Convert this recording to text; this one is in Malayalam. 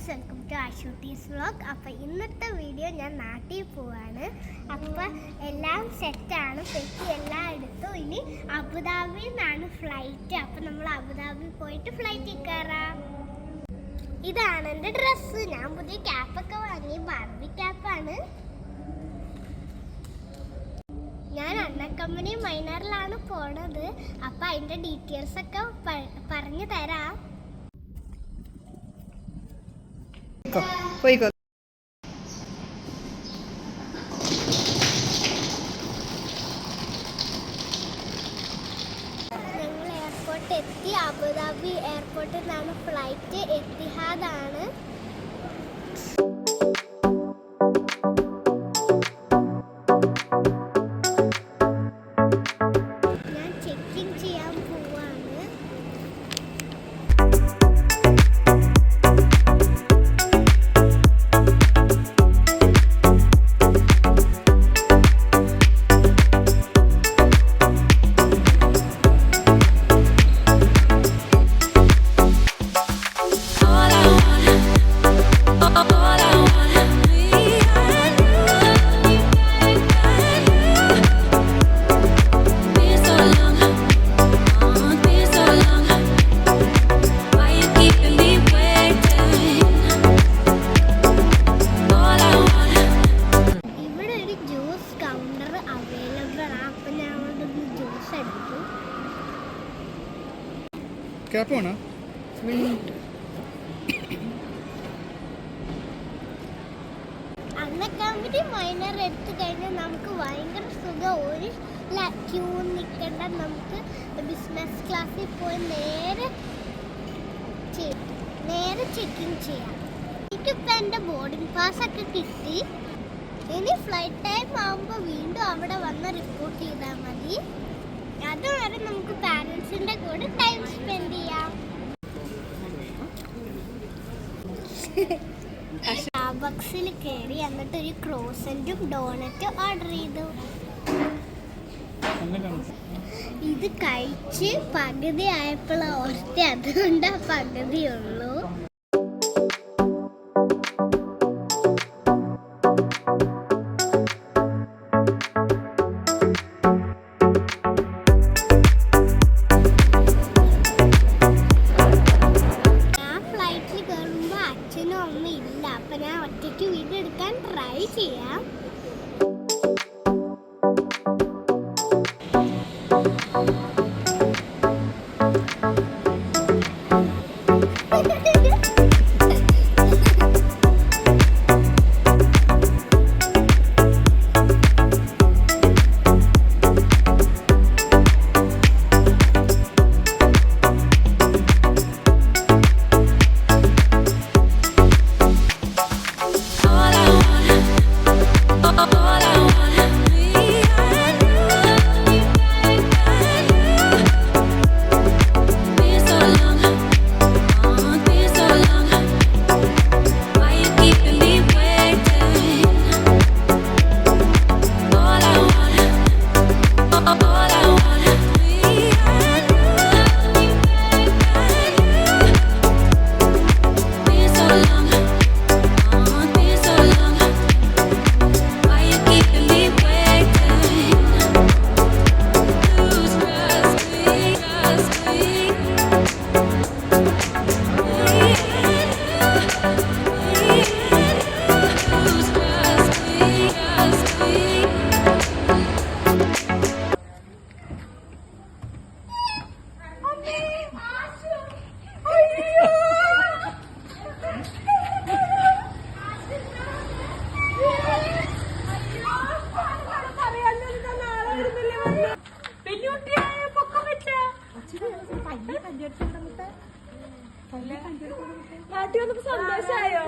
Guys, welcome to Ashooties vlog. അപ്പോൾ ഇന്നത്തെ വീഡിയോ ഞാൻ നാട്ടിൽ പോവാണ്. അപ്പോൾ എല്ലാം സെറ്റാണ്, പെറ്റി എല്ലാം എടുത്തു. ഇനി അബുദാബിയിൽ നിന്നാണ് ഫ്ലൈറ്റ്. അപ്പോൾ നമ്മൾ അബുദാബി പോയിട്ട് ഫ്ലൈറ്റിൽ കയറാം. ഇതാണ് എൻ്റെ ഡ്രസ്സ്. ഞാൻ പുതിയ ക്യാപ്പൊക്കെ വാങ്ങി, ബാർബി ക്യാപ്പാണ്. ഞാൻ അണ്ണക്കമ്പനി മൈനറിലാണ് പോണത്. അപ്പോൾ അതിൻ്റെ ഡീറ്റെയിൽസ് ഒക്കെ പറഞ്ഞു തരാം. പോയിക്കോ. ഞങ്ങൾ എയർപോർട്ട് എത്തി. അബുദാബി എയർപോർട്ടിൽ നിന്നാണ് ഫ്ലൈറ്റ്. എത്തിഹാദാണ്. ഞാൻ ചെക്കിങ് ചെയ്യാൻ പോവാണ്. ക്യാപ്പ് വേണോ? അണ്ണക്കമ്പനി മൈനർ എടുത്തു കഴിഞ്ഞാൽ നമുക്ക് ഭയങ്കര സുഖം. ഒരു ക്യൂ നിൽക്കേണ്ട. നമുക്ക് ബിസിനസ് ക്ലാസ്സിൽ പോയി നേരെ ചെക്കിങ് ചെയ്യാം. എനിക്കിപ്പോൾ എൻ്റെ ബോർഡിംഗ് പാസ് ഒക്കെ കിട്ടി. ഇനി ഫ്ലൈറ്റ് ടൈം ആകുമ്പോൾ വീണ്ടും അവിടെ വന്ന് റിപ്പോർട്ട് ചെയ്താൽ മതി. അതുവരെ നമുക്ക് പാരൻസിൻ്റെ കൂടെ ടൈം സ്പെൻഡ് ചെയ്യാം. സ്റ്റാർബക്സിൽ കയറി എന്നിട്ട് ഒരു ക്രോസൻറ്റും ഡോണറ്റും ഓർഡർ ചെയ്തു. ഇത് കഴിച്ച് പകുതി ആയപ്പോൾ ഓർത്തി, അതുകൊണ്ട് ആ പകുതിയുള്ളൂ. അപ്പം ഞാൻ ഒറ്റയ്ക്ക് വീഡിയോ എടുക്കാൻ ട്രൈ ചെയ്യാം. നാട്ടിൽ വന്നപ്പോ സന്തോഷായോ?